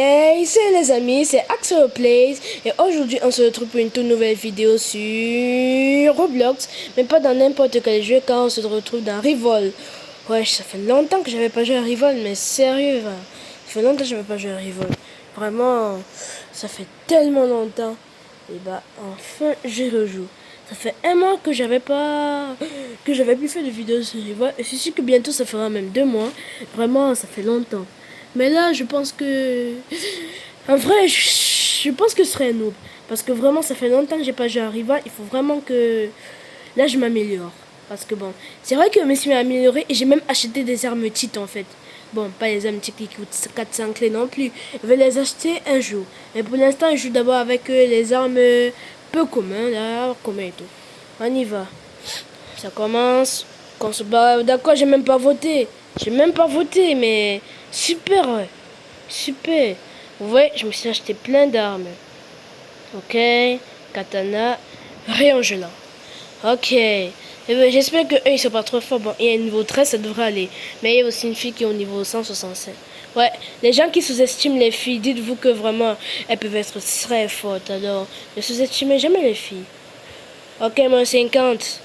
Hey, c'est les amis, c'est Axel Plays et aujourd'hui on se retrouve pour une toute nouvelle vidéo sur Roblox, mais pas dans n'importe quel jeu car on se retrouve dans Rivol. Ouais, ça fait longtemps que j'avais pas joué à Rivol, mais sérieux, ça fait longtemps que j'avais pas joué à Rivol. Vraiment, ça fait tellement longtemps. Et bah enfin j'y rejoue. Ça fait un mois que j'avais plus fait de vidéos sur Rivol et c'est sûr que bientôt ça fera même 2 mois. Vraiment, ça fait longtemps. Mais là, je pense que... En vrai, je pense que ce serait un noob. Parce que vraiment, ça fait longtemps que j'ai pas joué à Rival. Il faut vraiment que... Là, je m'améliore. Parce que bon, c'est vrai que je me suis amélioré et j'ai même acheté des armes titres en fait. Bon, pas les armes titres qui coûtent 400 clés non plus. Je vais les acheter un jour. Mais pour l'instant, je joue d'abord avec les armes peu communes, là, communs et tout. On y va. Ça commence. Qu'on se bat. D'accord, j'ai même pas voté. J'ai même pas voté, mais super, ouais. Super. Ouais, je me suis acheté plein d'armes. Ok. Katana. Rayon gelant. Ok. Eh ben, j'espère que eux, ils sont pas trop forts. Bon, il y a un niveau 13, ça devrait aller. Mais il y a aussi une fille qui est au niveau 165. Ouais, les gens qui sous-estiment les filles, dites-vous que vraiment, elles peuvent être très fortes. Alors, ne sous-estimez jamais les filles. Ok, moins 50.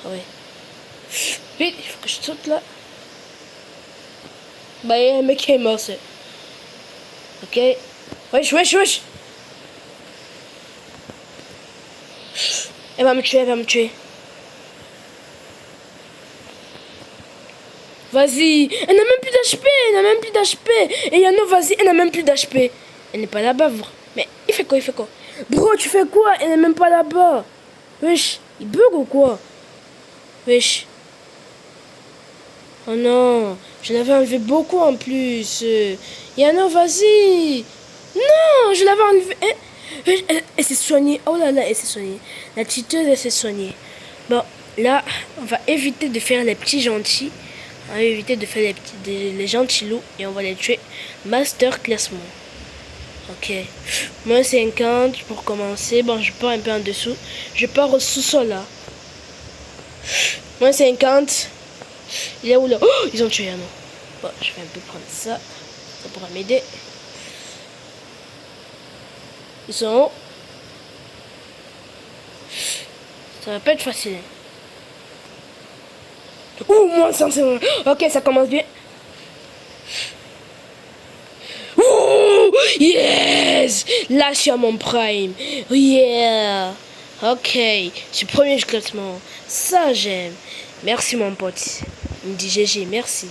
Ah ouais. Vite, il faut que je saute là. Bah, il y a un mec qui est mort, c'est. Ok. Wesh, wesh, wesh. Elle va me tuer, elle va me tuer. Vas-y. Elle n'a même plus d'HP, elle n'a même plus d'HP. Et Yano, vas-y, elle n'a même plus d'HP. Elle n'est pas là-bas, mais il fait quoi, il fait quoi? Bro, tu fais quoi? Elle n'est même pas là-bas. Wesh, il bug ou quoi? Wesh. Oh non, je l'avais enlevé beaucoup en plus. Yano, vas-y. Non, je l'avais enlevé. Elle s'est soignée. Oh là là, elle s'est soignée. La titeuse, elle s'est soignée. Bon, là, on va éviter de faire les petits gentils. On va éviter de faire les gentils loups et on va les tuer. Master classement. Ok. Moins 50 pour commencer. Bon, je pars un peu en dessous. Je pars au sous-sol là. Moins 50. Il est où là? Oh, ils ont tué un nom. Bon, je vais un peu prendre ça. Ça pourra m'aider. Ils sont hauts. Ça va pas être facile. Ouh, moins 150. Ok, ça commence bien. Ouh, yes! Là, je suis à mon prime. Yeah! Ok, je suis premier du classement. Ça, j'aime. Merci, mon pote. Il me dit GG, merci.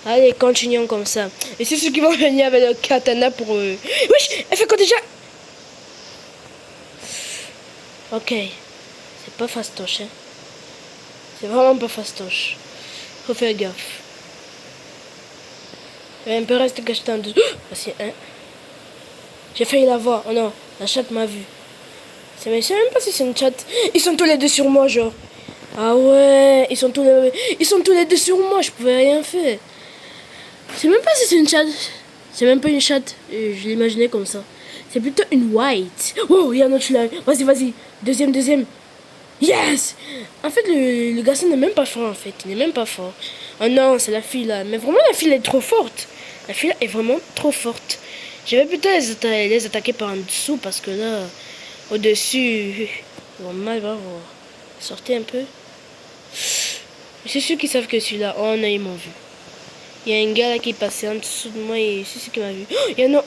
Allez, continuons comme ça. Et c'est ceux qui vont venir avec le katana pour eux. Wesh, elle fait quoi déjà? Ok. C'est pas fastoche, hein. C'est vraiment pas fastoche. Faut faire gaffe. Il va un peu rester caché en dessous. Voici un. J'ai failli la voir. Oh non, la chatte m'a vu. Je sais même pas si c'est une chatte. Ils sont tous les deux sur moi, genre. Ah ouais, ils sont tous les deux sur moi, je pouvais rien faire. Je sais même pas si c'est une chatte. C'est même pas une chatte. Je l'imaginais comme ça. C'est plutôt une white. Oh, il y a un autre là. Vas-y, vas-y. Deuxième. Yes! En fait, le garçon n'est même pas fort, en fait. Il n'est même pas fort. Oh non, c'est la fille là. Mais vraiment, la fille elle est trop forte. La fille là est vraiment trop forte. Je vais plutôt les attaquer par en dessous parce que là, au-dessus, ils vont mal voir. Sortez un peu. C'est ceux qui savent que celui-là. Oh non, ils m'ont vu. Il y a un gars là qui est passé en dessous de moi et c'est ce qui m'a vu. Oh, il y en a.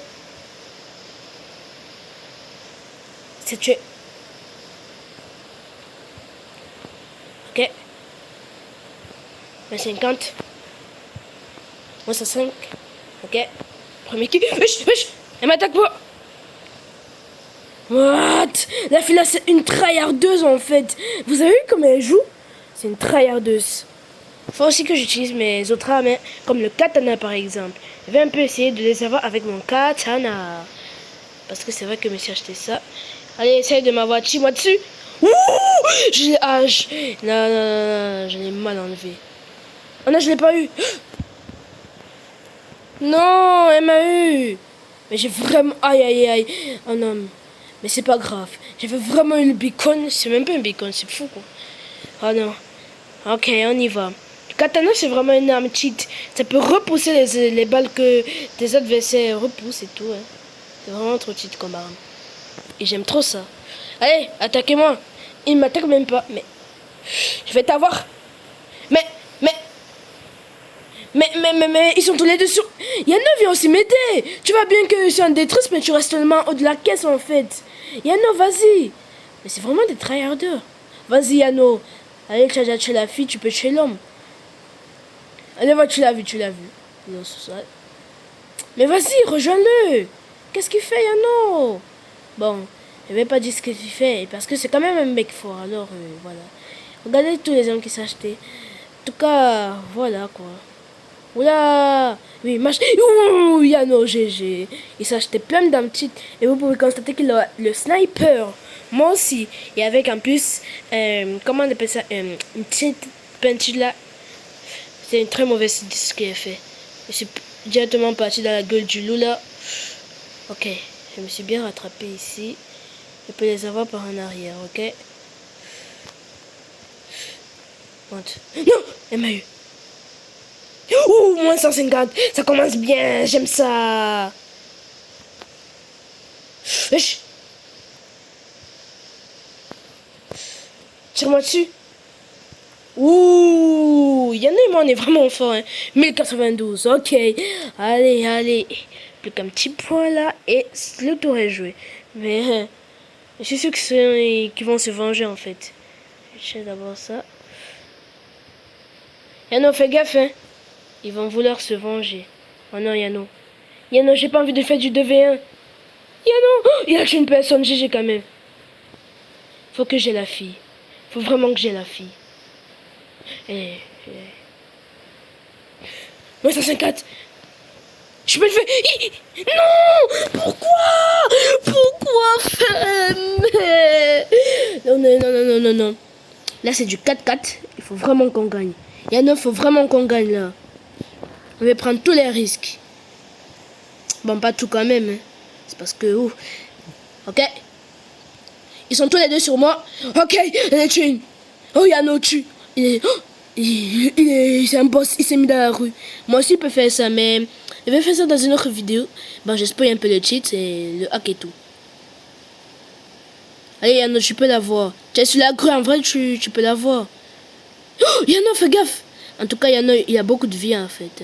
C'est tué. Ok. 50. Moi, ça 5. Ok. Premier kick. Wesh. Elle m'attaque pas. What? La fille là, c'est une tryhardeuse en fait. Vous avez vu comment elle joue? C'est une tryhardeuse. Faut aussi que j'utilise mes autres armes, comme le katana par exemple. Je vais un peu essayer de les avoir avec mon katana. Parce que c'est vrai que je me suis acheté ça. Allez, essaye de m'avoir moi dessus. Ouh, je l'ai non, je l'ai mal enlevé. Oh non, je l'ai pas eu. Non, elle m'a eu. Mais j'ai vraiment... Aïe. Oh non, mais c'est pas grave. J'avais vraiment eu le beacon. C'est même pas un beacon, c'est fou quoi. Oh non. Ok, on y va. Katana, c'est vraiment une arme cheat. Ça peut repousser les balles que tes adversaires repoussent et tout. Hein. C'est vraiment trop cheat comme arme. Et j'aime trop ça. Allez, attaquez-moi. Il ne m'attaque même pas. Mais je vais t'avoir. Mais, ils sont tous les deux sur... Yano vient aussi m'aider. Tu vois bien que je suis en détresse, mais tu restes seulement haut de la caisse en fait. Yano, vas-y. Mais c'est vraiment des tryharders. Vas-y, Yano. Allez, tu as déjà tué la fille, tu peux tuer l'homme. Allez, va, tu l'as vu. Non, c'est ça. Mais vas-y, rejoins-le. Qu'est-ce qu'il fait, Yano? Bon, je vais pas dire ce qu'il fait, parce que c'est quand même un mec fort, alors voilà. Regardez tous les hommes qui s'achetaient. En tout cas, voilà quoi. Oula! Oui, ouh, Yano, GG. Il s'achetait plein d'armes petites. Et vous pouvez constater qu'il a le sniper. Moi aussi. Et avec en plus, comment on appelle ça? Une petite peinture là. C'est une très mauvaise idée ce qu'il a fait. Je suis directement parti dans la gueule du loup là. Ok, je me suis bien rattrapé ici. Je peux les avoir par en arrière, ok? Monte. Non! Elle m'a eu. Ouh, moins 150. Ça commence bien, j'aime ça. Wesh. Tire-moi dessus. Ouh, Yann et moi on est vraiment fort. Hein. 1092, ok. Allez. Plus qu'un petit point là et le tour est joué. Mais je suis sûr que c'est qui vont se venger en fait. Je sais d'abord ça. Yano, fais gaffe, hein. Ils vont vouloir se venger. Oh non, Yano. Yano, j'ai pas envie de faire du 2v1. Yano, oh, il a tué une personne, GG quand même. Faut que j'ai la fille. Faut vraiment que j'ai la fille. Moi, 154. Je peux le faire. Non! Pourquoi faire? Non. Là, c'est du 4-4. Il faut vraiment qu'on gagne. Yano, il faut vraiment qu'on gagne là. On va prendre tous les risques. Bon, pas tout quand même. Hein. C'est parce que... Ouh. Ok. Ils sont tous les deux sur moi. Ok, il est tué. Oh, Yano tue. C'est un boss. Il s'est mis dans la rue. Moi aussi, je peux faire ça, mais... Je vais faire ça dans une autre vidéo. Bon, j'espère un peu le cheat et le hack et tout. Allez, Yano, tu peux la voir. Tu es sur la grue, en vrai, tu peux la voir. Oh, Yano, fais gaffe. En tout cas, Yano, il a beaucoup de vie, en fait.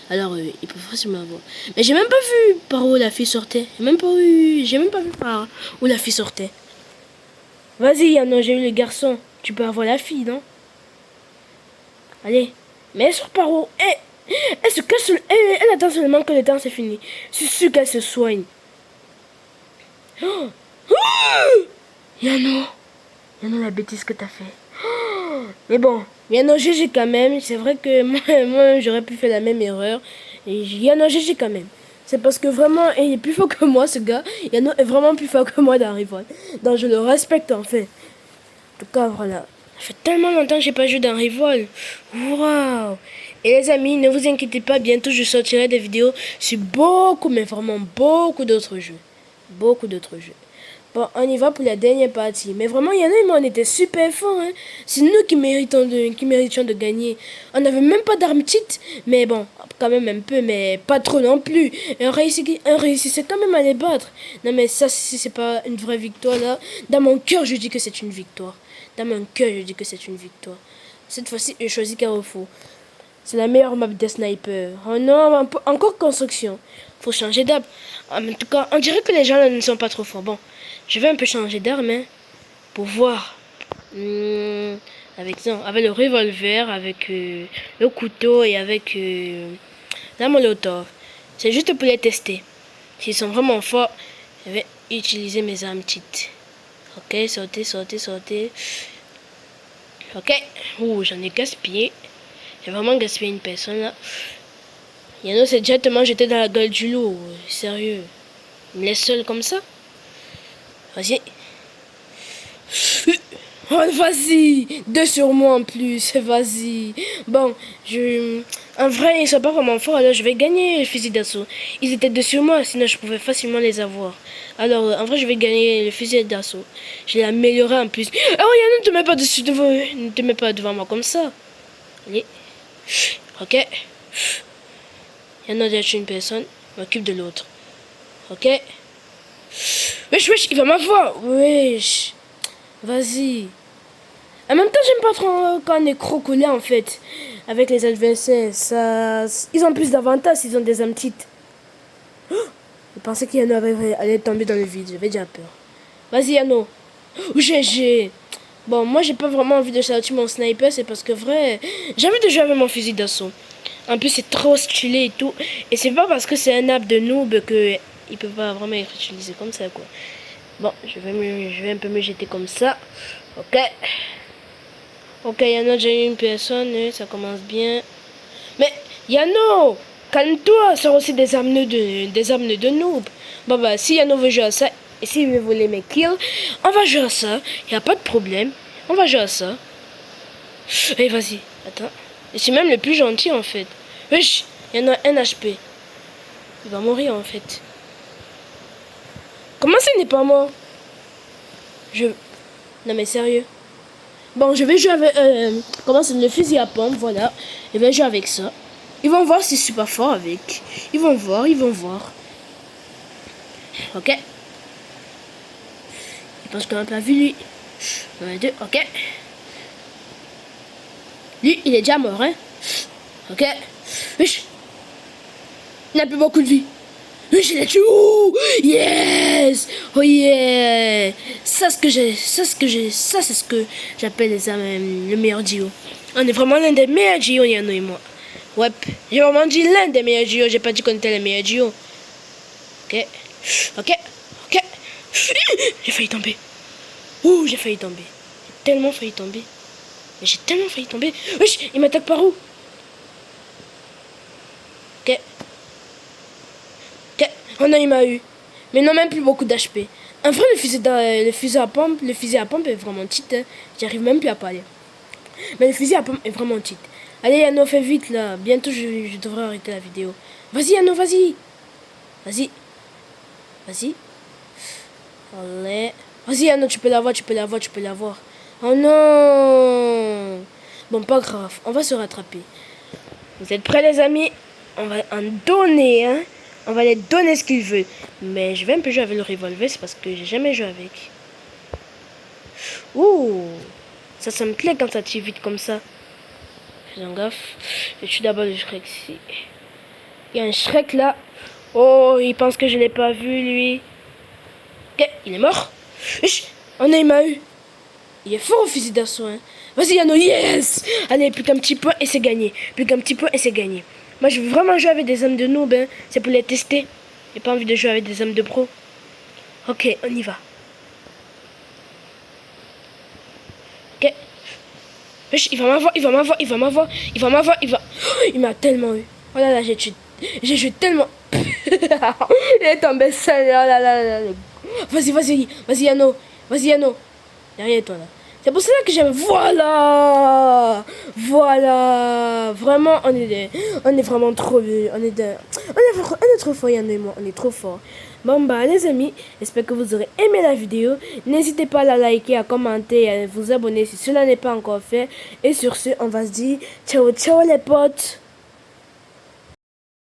Alors, il peut facilement la voir. Mais j'ai même pas vu par où la fille sortait. J'ai même pas vu par où la fille sortait. Vas-y, Yano, j'ai eu le garçon. Tu peux avoir la fille, non? Allez. Mais elle sort par où? Elle se cache. Elle attend seulement que le temps c'est fini. Je suis sûr qu'elle se soigne. Oh. Oh. Yano, la bêtise que t'as fait. Oh. Mais bon, Yano, GG quand même. C'est vrai que moi j'aurais pu faire la même erreur. Et Yano, GG quand même. C'est parce que vraiment, il est plus fort que moi, ce gars. Yano est vraiment plus fort que moi dans Rival. Donc je le respecte en fait. En tout cas, voilà. Ça fait tellement longtemps que j'ai pas joué dans Rival. Waouh! Et les amis, ne vous inquiétez pas, bientôt je sortirai des vidéos sur beaucoup, mais vraiment beaucoup d'autres jeux. Beaucoup d'autres jeux. Bon, on y va pour la dernière partie. Mais vraiment, il y en a et moi, on était super forts. Hein. C'est nous qui méritions de gagner. On n'avait même pas d'armes cheat. Mais bon, quand même un peu, mais pas trop non plus. Et on réussissait quand même à les battre. Non mais ça, si c'est pas une vraie victoire là, dans mon cœur, je dis que c'est une victoire. Dans mon cœur, je dis que c'est une victoire. Cette fois-ci, je choisis Carrefour. C'est la meilleure map des snipers. Oh non, encore construction. Faut changer d'arme. En tout cas, on dirait que les gens là ne sont pas trop forts. Bon, je vais un peu changer d'arme hein, pour voir. Avec le revolver, avec le couteau et avec la molotov. C'est juste pour les tester. S'ils sont vraiment forts, je vais utiliser mes armes petites. Ok, sortez. Ok. Ouh, j'en ai gaspillé. J'ai vraiment gaspillé une personne là. Yano s'est directement jeté dans la gueule du loup. Sérieux. Il me laisse seul comme ça. Vas-y. Oh, vas-y. 2 sur moi en plus. Vas-y. Bon, en vrai, ils sont pas vraiment forts. Alors, je vais gagner le fusil d'assaut. Ils étaient 2 sur moi. Sinon, je pouvais facilement les avoir. Alors, en vrai, je vais gagner le fusil d'assaut. Je l'ai amélioré en plus. Oh, Yano, ne te mets pas dessus. Ne te mets pas devant moi comme ça. Allez. Ok. Yano a déjà tué une personne. Je m'occupe de l'autre. Ok. Wesh, il va m'avoir. Wesh. Vas-y. En même temps, j'aime pas trop quand on est crocolé en fait. Avec les adversaires. Ça... Ils ont plus d'avantages s'ils ont des âmes petites. Je pensais qu'Yano allait tomber dans le vide. J'avais déjà peur. Vas-y, Yano. GG. Bon, moi, j'ai pas vraiment envie de sortir mon sniper. C'est parce que, vrai, j'ai envie de jouer avec mon fusil d'assaut. En plus, c'est trop stylé et tout. Et c'est pas parce que c'est un app de noob que il peut pas vraiment être utilisé comme ça, quoi. Bon, je vais un peu me jeter comme ça. Ok. Ok, Yano, j'ai eu une personne. Ça commence bien. Mais, Yano, calme-toi. Ça aussi des armes de noob. Bon, bah, si Yano veut jouer à ça, et s'il veut voler mes kills, on va jouer à ça. Y a pas de problème. On va jouer à ça. Allez, vas-y. Attends. Et c'est même le plus gentil, en fait. Wesh, il y en a un HP. Il va mourir, en fait. Comment ça, il n'est pas mort? Non, mais sérieux. Bon, je vais jouer avec... comment c'est le fusil à pompe, voilà. Je vais jouer avec ça. Ils vont voir si je suis pas fort avec. Ils vont voir. Ok. Je pense qu'on n'a pas vu lui. Un, deux, ok. Lui, il est déjà mort, hein. Ok. Wesh. Il n'a plus beaucoup de vie. Wesh, il a tué. Oh, yes. Oh yeah. Ça, c'est ce que j'appelle le meilleur duo. On est vraiment l'un des meilleurs duos, Yano et moi. Ouais. J'ai vraiment dit l'un des meilleurs duos. J'ai pas dit qu'on était les meilleurs duos. Ok. J'ai failli tomber. Ouh, j'ai failli tomber. J'ai tellement failli tomber. Wesh, il m'attaque par où? Ok. Oh non, il m'a eu. Mais non, même plus beaucoup d'HP. En vrai, le fusil à pompe est vraiment cheat. Hein. J'arrive même plus à parler. Mais le fusil à pompe est vraiment cheat. Allez, Yano, fais vite là. Bientôt, je devrais arrêter la vidéo. Vas-y, Yano, vas-y. Allez. Vas-y, Yano, tu peux l'avoir. Oh non. Bon, pas grave. On va se rattraper. Vous êtes prêts, les amis? On va en donner, hein. On va les donner ce qu'ils veulent. Mais je vais un peu jouer avec le revolver, c'est parce que j'ai jamais joué avec. Ouh, ça me plaît quand ça tire vite comme ça. Faisons gaffe. Je tue d'abord le Shrek ici. Il y a un Shrek là. Oh, il pense que je l'ai pas vu, lui. Ok, il est mort. On a, il m'a eu. Il est fort au fusil d'assaut, hein. Vas-y, Yano, yes. Allez, plus qu'un petit point et c'est gagné. Moi, je veux vraiment jouer avec des hommes de noob, hein. C'est pour les tester. J'ai pas envie de jouer avec des hommes de pro. Ok, on y va. Ok. Il va m'avoir. Il m'a tellement eu. Oh là là, j'ai joué tellement. Il est tombé seul. Oh là là. Vas-y, Yano. Derrière toi là. C'est pour cela que j'aime. Voilà. Vraiment, on est vraiment trop bien. On est trop fort, Yann et moi. On est trop fort. Bon bah les amis, j'espère que vous aurez aimé la vidéo. N'hésitez pas à la liker, à commenter, à vous abonner si cela n'est pas encore fait. Et sur ce, on va se dire ciao les potes.